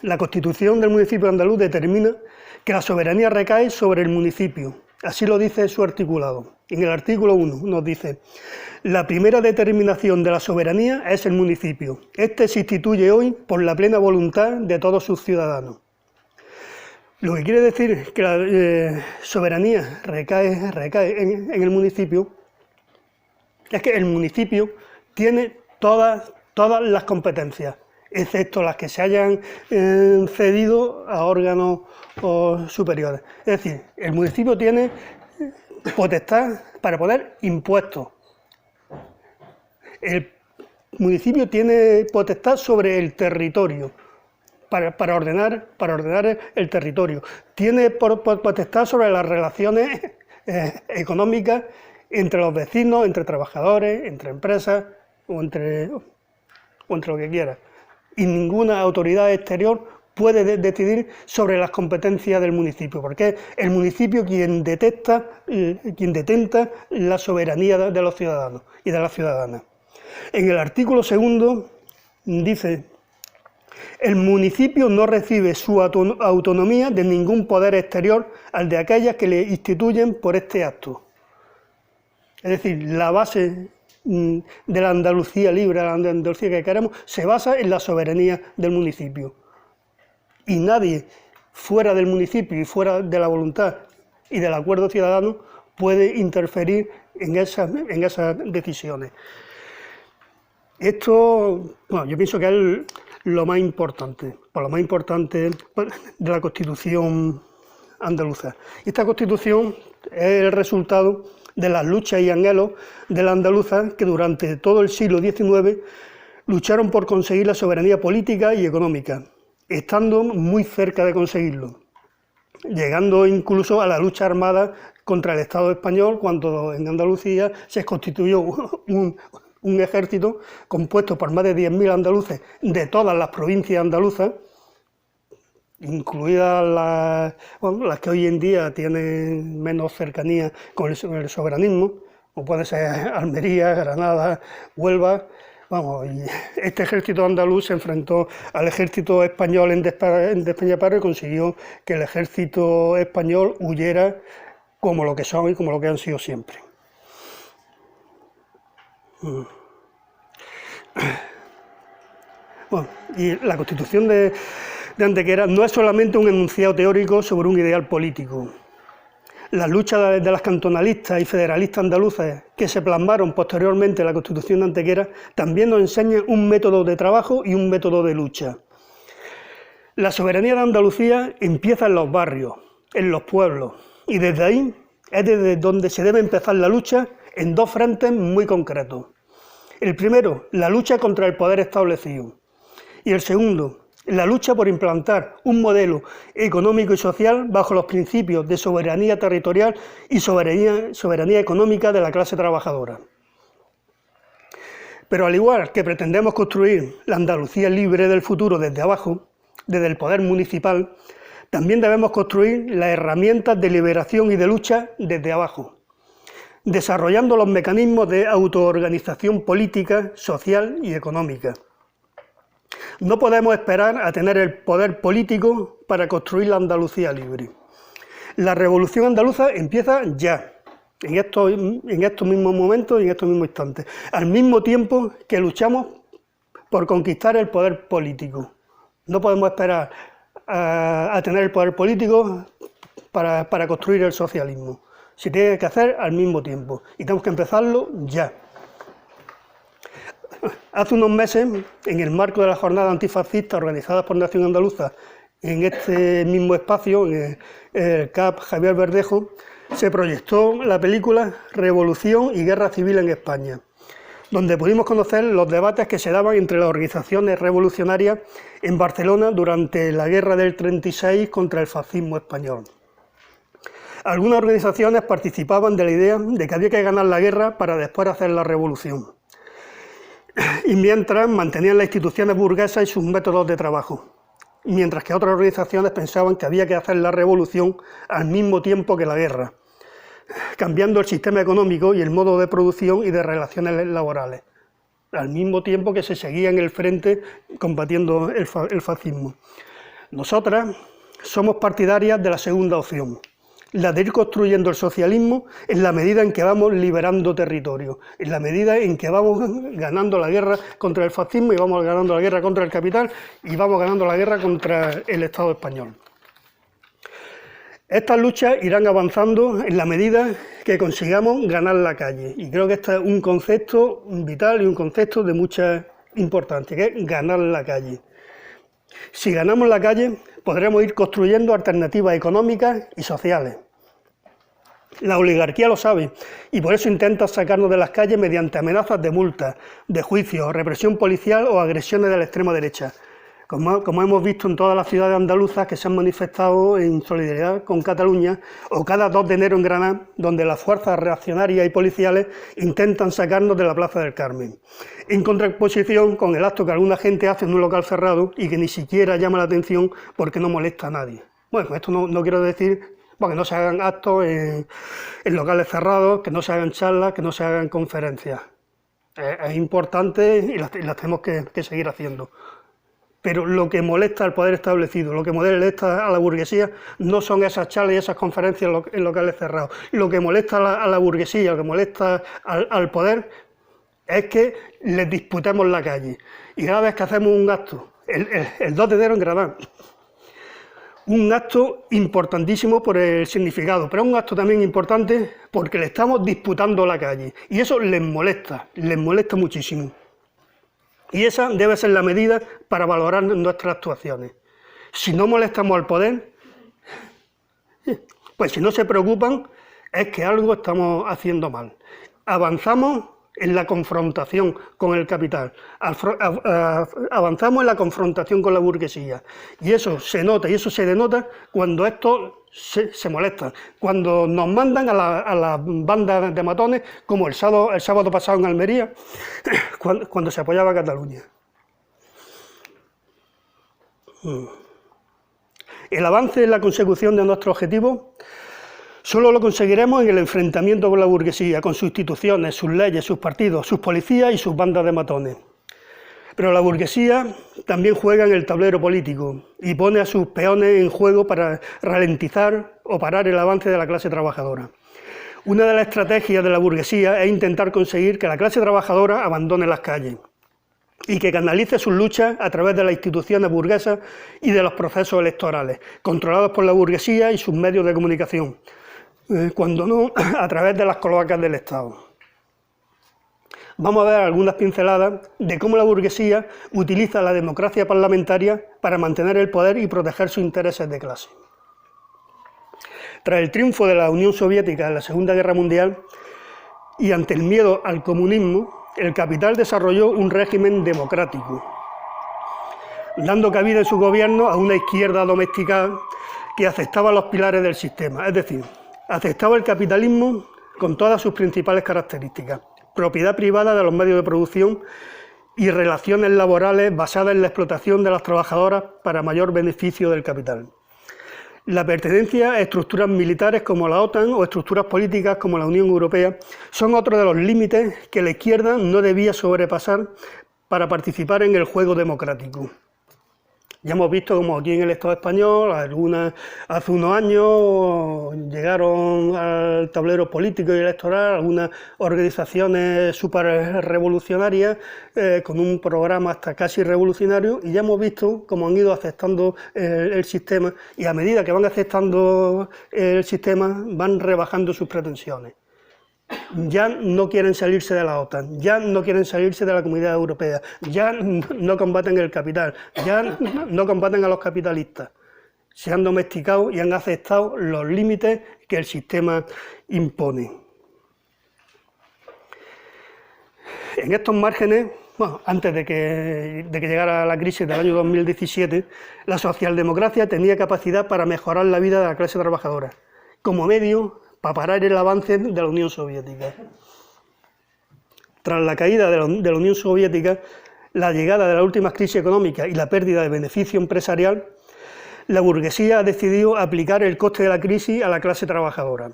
La Constitución del municipio andaluz determina que la soberanía recae sobre el municipio. Así lo dice su articulado. En el artículo 1 nos dice: la primera determinación de la soberanía es el municipio. Este se instituye hoy por la plena voluntad de todos sus ciudadanos. Lo que quiere decir que la soberanía recae en el municipio es que el municipio tiene todas las competencias, excepto las que se hayan cedido a órganos superiores. Es decir, el municipio tiene potestad para poner impuestos. El municipio tiene potestad sobre el territorio, para ordenar el territorio. Tiene potestad sobre las relaciones económicas entre los vecinos, entre trabajadores, entre empresas o entre lo que quiera. Y ninguna autoridad exterior puede decidir sobre las competencias del municipio, porque es el municipio quien detenta la soberanía de los ciudadanos y de las ciudadanas. En el artículo 2 dice: el municipio no recibe su autonomía de ningún poder exterior al de aquellas que le instituyen por este acto. Es decir, la base de la Andalucía libre, la Andalucía que queremos, se basa en la soberanía del municipio. Y nadie fuera del municipio y fuera de la voluntad y del acuerdo ciudadano puede interferir en esas decisiones. Esto, bueno, yo pienso que es lo más importante de la Constitución andaluza. Y esta Constitución es el resultado de las luchas y anhelos de la andaluza que durante todo el siglo XIX lucharon por conseguir la soberanía política y económica, estando muy cerca de conseguirlo, llegando incluso a la lucha armada contra el Estado español cuando en Andalucía se constituyó un ejército compuesto por más de 10.000 andaluces de todas las provincias andaluzas, incluidas las que hoy en día tienen menos cercanía con el sparanismo, como puede ser Almería, Granada, Huelva. Vamos, y este ejército andaluz se enfrentó al ejército español en Despeñaperros y consiguió que el ejército español huyera como lo que son y como lo que han sido siempre. Bueno, y la Constitución de Antequera no es solamente un enunciado teórico sobre un ideal político. Las luchas de las cantonalistas y federalistas andaluces que se plasmaron posteriormente en la Constitución de Antequera también nos enseñan un método de trabajo y un método de lucha. La soberanía de Andalucía empieza en los barrios, en los pueblos, y desde ahí es desde donde se debe empezar la lucha en dos frentes muy concretos. El primero, la lucha contra el poder establecido, y el segundo, la lucha por implantar un modelo económico y social bajo los principios de soberanía territorial y soberanía económica de la clase trabajadora. Pero al igual que pretendemos construir la Andalucía libre del futuro desde abajo, desde el poder municipal, también debemos construir las herramientas de liberación y de lucha desde abajo, desarrollando los mecanismos de autoorganización política, social y económica. No podemos esperar a tener el poder político para construir la Andalucía libre. La revolución andaluza empieza ya, en estos mismos momentos y en estos mismos instantes, al mismo tiempo que luchamos por conquistar el poder político. No podemos esperar a tener el poder político para construir el socialismo. Se tiene que hacer al mismo tiempo y tenemos que empezarlo ya. Hace unos meses, en el marco de la jornada antifascista organizada por Nación Andaluza, en este mismo espacio, en el CAP Javier Verdejo, se proyectó la película Revolución y Guerra Civil en España, donde pudimos conocer los debates que se daban entre las organizaciones revolucionarias en Barcelona durante la guerra del 36 contra el fascismo español. Algunas organizaciones participaban de la idea de que había que ganar la guerra para después hacer la revolución, y mientras mantenían las instituciones burguesas y sus métodos de trabajo, mientras que otras organizaciones pensaban que había que hacer la revolución al mismo tiempo que la guerra, cambiando el sistema económico y el modo de producción y de relaciones laborales, al mismo tiempo que se seguía en el frente combatiendo el fascismo. Nosotras somos partidarias de la segunda opción, la de ir construyendo el socialismo en la medida en que vamos liberando territorio, en la medida en que vamos ganando la guerra contra el fascismo y vamos ganando la guerra contra el capital y vamos ganando la guerra contra el Estado español. Estas luchas irán avanzando en la medida que consigamos ganar la calle, y creo que este es un concepto vital y un concepto de mucha importancia, que es ganar la calle. Si ganamos la calle, podremos ir construyendo alternativas económicas y sociales. La oligarquía lo sabe y por eso intenta sacarnos de las calles mediante amenazas de multas, de juicios, represión policial o agresiones de la extrema derecha, como hemos visto en todas las ciudades andaluzas que se han manifestado en solidaridad con Cataluña, o cada 2 de enero en Granada, donde las fuerzas reaccionarias y policiales intentan sacarnos de la Plaza del Carmen, en contraposición con el acto que alguna gente hace en un local cerrado y que ni siquiera llama la atención porque no molesta a nadie. Bueno, con esto no quiero decir que no se hagan actos en locales cerrados, que no se hagan charlas, que no se hagan conferencias. Es importante y las tenemos que seguir haciendo. Pero lo que molesta al poder establecido, lo que molesta a la burguesía, no son esas charlas y esas conferencias en locales cerrados. Lo que molesta a la burguesía, lo que molesta al poder, es que les disputemos la calle. Y cada vez que hacemos un acto, el 2 de enero en Granada, un acto importantísimo por el significado, pero es un acto también importante porque le estamos disputando la calle. Y eso les molesta muchísimo. Y esa debe ser la medida para valorar nuestras actuaciones. Si no molestamos al poder, pues si no se preocupan, es que algo estamos haciendo mal. Avanzamos en la confrontación con el capital, avanzamos en la confrontación con la burguesía. Y eso se nota y eso se denota cuando estos se molestan, cuando nos mandan a las bandas de matones, como el sábado pasado en Almería, cuando se apoyaba a Cataluña. El avance en la consecución de nuestro objetivo solo lo conseguiremos en el enfrentamiento con la burguesía, con sus instituciones, sus leyes, sus partidos, sus policías y sus bandas de matones. Pero la burguesía también juega en el tablero político y pone a sus peones en juego para ralentizar o parar el avance de la clase trabajadora. Una de las estrategias de la burguesía es intentar conseguir que la clase trabajadora abandone las calles y que canalice sus luchas a través de las instituciones burguesas y de los procesos electorales, controlados por la burguesía y sus medios de comunicación, cuando no a través de las cloacas del Estado. Vamos a ver algunas pinceladas de cómo la burguesía utiliza la democracia parlamentaria para mantener el poder y proteger sus intereses de clase. Tras el triunfo de la Unión Soviética en la Segunda Guerra Mundial y ante el miedo al comunismo, el capital desarrolló un régimen democrático, dando cabida en su gobierno a una izquierda domesticada que aceptaba los pilares del sistema, es decir, aceptaba el capitalismo con todas sus principales características: propiedad privada de los medios de producción y relaciones laborales basadas en la explotación de las trabajadoras para mayor beneficio del capital. La pertenencia a estructuras militares como la OTAN o estructuras políticas como la Unión Europea son otro de los límites que la izquierda no debía sobrepasar para participar en el juego democrático. Ya hemos visto como aquí en el Estado español, hace unos años llegaron al tablero político y electoral algunas organizaciones súper revolucionarias con un programa hasta casi revolucionario, y ya hemos visto cómo han ido aceptando el sistema, y a medida que van aceptando el sistema van rebajando sus pretensiones. Ya no quieren salirse de la OTAN, ya no quieren salirse de la Comunidad Europea, ya no combaten el capital, ya no combaten a los capitalistas. Se han domesticado y han aceptado los límites que el sistema impone. En estos márgenes, antes de que llegara la crisis del año 2017, la socialdemocracia tenía capacidad para mejorar la vida de la clase trabajadora, como medio para parar el avance de la Unión Soviética. Tras la caída de la Unión Soviética, la llegada de las últimas crisis económicas y la pérdida de beneficio empresarial, la burguesía ha decidido aplicar el coste de la crisis a la clase trabajadora,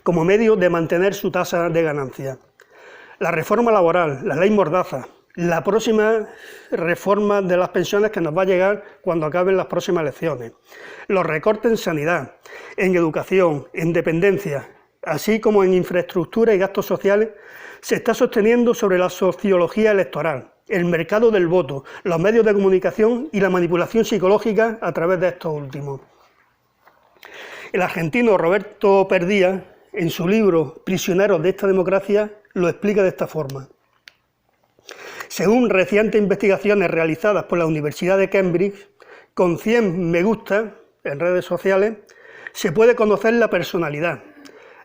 como medio de mantener su tasa de ganancia. La reforma laboral, la ley Mordaza, la próxima reforma de las pensiones que nos va a llegar cuando acaben las próximas elecciones, los recortes en sanidad, en educación, en dependencia, así como en infraestructura y gastos sociales, se está sosteniendo sobre la sociología electoral, el mercado del voto, los medios de comunicación y la manipulación psicológica a través de estos últimos. El argentino Roberto Perdía, en su libro Prisioneros de esta democracia, lo explica de esta forma. Según recientes investigaciones realizadas por la Universidad de Cambridge, con 100 me gusta en redes sociales, se puede conocer la personalidad,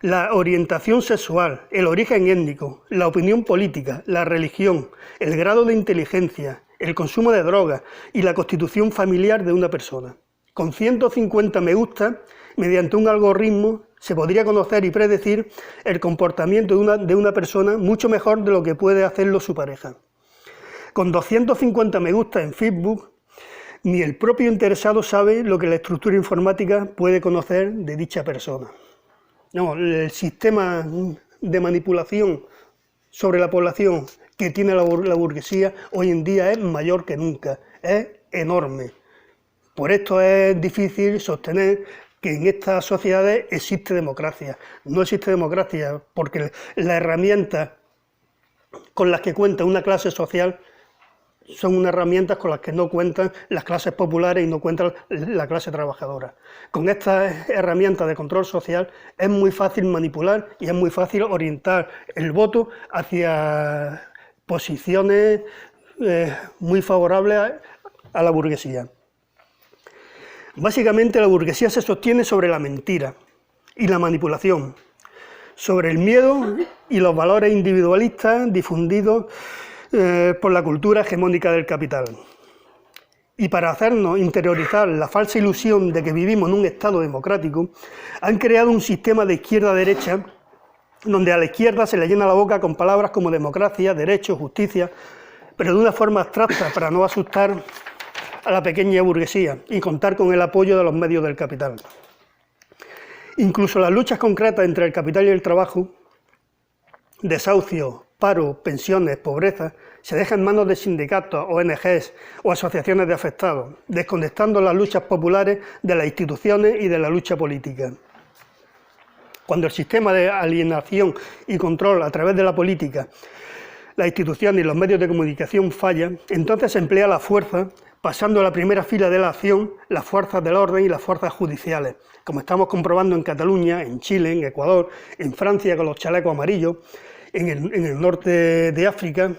la orientación sexual, el origen étnico, la opinión política, la religión, el grado de inteligencia, el consumo de drogas y la constitución familiar de una persona. Con 150 me gusta, mediante un algoritmo, se podría conocer y predecir el comportamiento de una persona mucho mejor de lo que puede hacerlo su pareja. Con 250 me gusta en Facebook, ni el propio interesado sabe lo que la estructura informática puede conocer de dicha persona. No, el sistema de manipulación sobre la población que tiene la burguesía hoy en día es mayor que nunca, es enorme. Por esto es difícil sostener que en estas sociedades existe democracia. No existe democracia porque las herramientas con las que cuenta una clase social son unas herramientas con las que no cuentan las clases populares y no cuentan la clase trabajadora. Con estas herramientas de control social es muy fácil manipular y es muy fácil orientar el voto hacia posiciones muy favorables a la burguesía. Básicamente la burguesía se sostiene sobre la mentira y la manipulación, sobre el miedo y los valores individualistas difundidos por la cultura hegemónica del capital. Y para hacernos interiorizar la falsa ilusión de que vivimos en un Estado democrático, han creado un sistema de izquierda-derecha donde a la izquierda se le llena la boca con palabras como democracia, derecho, justicia, pero de una forma abstracta para no asustar a la pequeña burguesía y contar con el apoyo de los medios del capital. Incluso las luchas concretas entre el capital y el trabajo, desahucio, paro, pensiones, pobreza, se deja en manos de sindicatos, ONGs o asociaciones de afectados, desconectando las luchas populares de las instituciones y de la lucha política. Cuando el sistema de alienación y control a través de la política, las instituciones y los medios de comunicación fallan, entonces se emplea la fuerza, pasando a la primera fila de la acción las fuerzas del orden y las fuerzas judiciales, como estamos comprobando en Cataluña, en Chile, en Ecuador, en Francia con los chalecos amarillos, en el norte de África,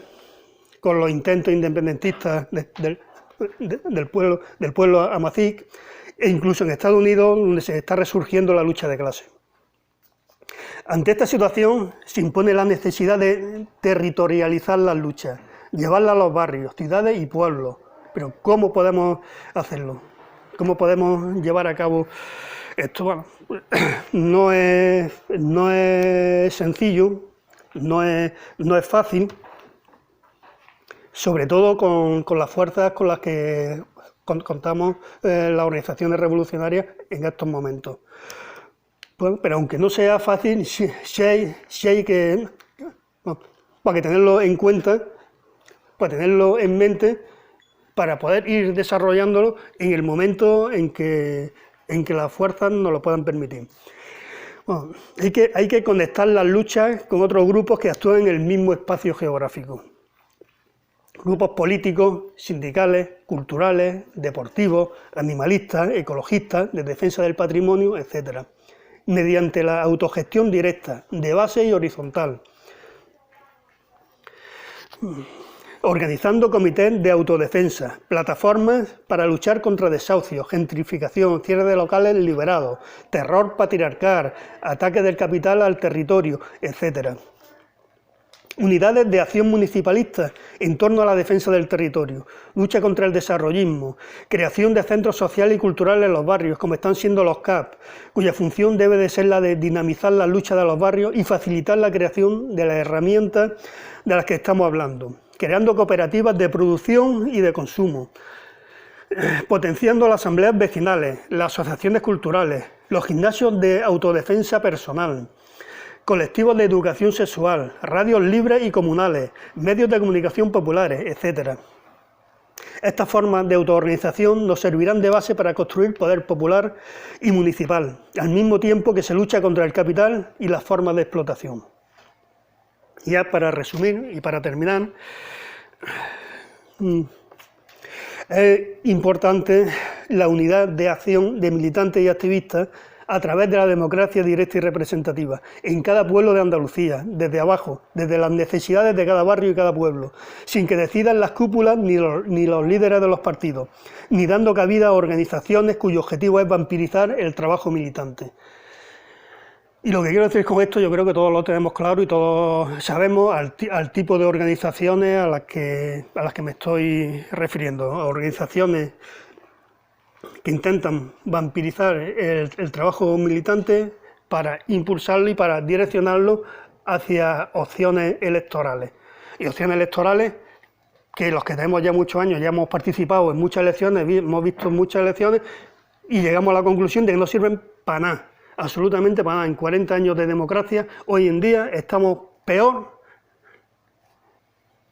con los intentos independentistas del pueblo amazigh, e incluso en Estados Unidos, donde se está resurgiendo la lucha de clases. Ante esta situación se impone la necesidad de territorializar las luchas, llevarlas a los barrios, ciudades y pueblos. Pero ¿cómo podemos hacerlo? ¿Cómo podemos llevar a cabo esto? Bueno, no es sencillo, no es fácil, sobre todo con las fuerzas con las que contamos las organizaciones revolucionarias en estos momentos. Bueno, pero aunque no sea fácil, sí hay que tenerlo en cuenta, para tenerlo en mente, para poder ir desarrollándolo en el momento en que las fuerzas nos lo puedan permitir. Bueno, hay que conectar las luchas con otros grupos que actúan en el mismo espacio geográfico. Grupos políticos, sindicales, culturales, deportivos, animalistas, ecologistas, de defensa del patrimonio, etc., mediante la autogestión directa, de base y horizontal, organizando comités de autodefensa, plataformas para luchar contra desahucios, gentrificación, cierre de locales liberados, terror patriarcal, ataques del capital al territorio, etc. Unidades de acción municipalistas en torno a la defensa del territorio, lucha contra el desarrollismo, creación de centros sociales y culturales en los barrios, como están siendo los CAP, cuya función debe de ser la de dinamizar la lucha de los barrios y facilitar la creación de las herramientas de las que estamos hablando, creando cooperativas de producción y de consumo, potenciando las asambleas vecinales, las asociaciones culturales, los gimnasios de autodefensa personal, colectivos de educación sexual, radios libres y comunales, medios de comunicación populares, etc. Estas formas de autoorganización nos servirán de base para construir poder popular y municipal, al mismo tiempo que se lucha contra el capital y las formas de explotación. Y ya para resumir y para terminar, es importante la unidad de acción de militantes y activistas a través de la democracia directa y representativa, en cada pueblo de Andalucía, desde abajo, desde las necesidades de cada barrio y cada pueblo, sin que decidan las cúpulas ni los líderes de los partidos, ni dando cabida a organizaciones cuyo objetivo es vampirizar el trabajo militante. Y lo que quiero decir con esto, yo creo que todos lo tenemos claro y todos sabemos al tipo de organizaciones a las que me estoy refiriendo, a organizaciones que intentan vampirizar el trabajo militante para impulsarlo y para direccionarlo hacia opciones electorales. Y opciones electorales que los que tenemos ya muchos años, ya hemos participado en muchas elecciones, hemos visto muchas elecciones y llegamos a la conclusión de que no sirven para nada, absolutamente para nada. En 40 años de democracia, hoy en día estamos peor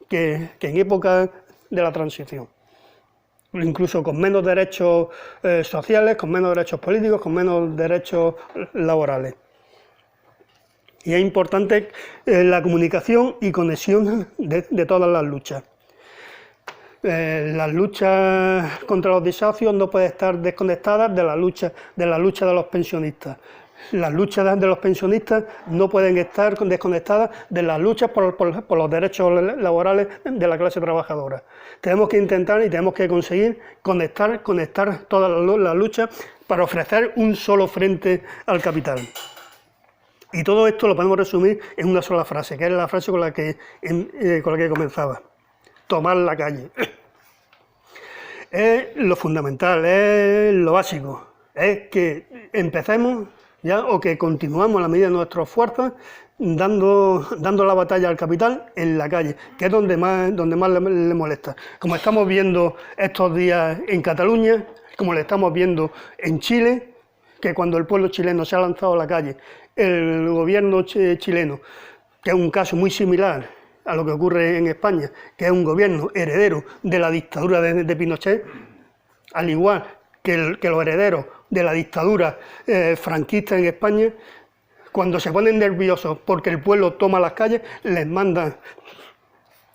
que en época de la transición. Incluso con menos derechos sociales, con menos derechos políticos, con menos derechos laborales. Y es importante la comunicación y conexión de todas las luchas. Las luchas contra los desahucios no pueden estar desconectadas de la lucha de los pensionistas. Las luchas de los pensionistas no pueden estar desconectadas de las luchas por los derechos laborales de la clase trabajadora. Tenemos que intentar y tenemos que conseguir conectar todas las luchas para ofrecer un solo frente al capital. Y todo esto lo podemos resumir en una sola frase, que es la frase con la que comenzaba: tomar la calle. Es lo fundamental, es lo básico, es que empecemos ya, o que continuamos a la medida de nuestras fuerzas dando la batalla al capital en la calle, que es donde más le molesta. Como estamos viendo estos días en Cataluña, como le estamos viendo en Chile, que cuando el pueblo chileno se ha lanzado a la calle, el gobierno chileno, que es un caso muy similar a lo que ocurre en España, que es un gobierno heredero de la dictadura de Pinochet, al igual que los herederos de la dictadura franquista en España, cuando se ponen nerviosos porque el pueblo toma las calles, les mandan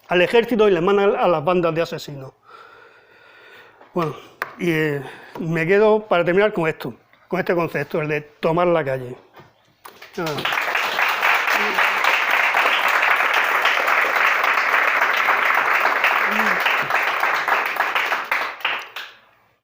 al ejército y les mandan a las bandas de asesinos. Bueno, y me quedo para terminar con esto, con este concepto, el de tomar la calle.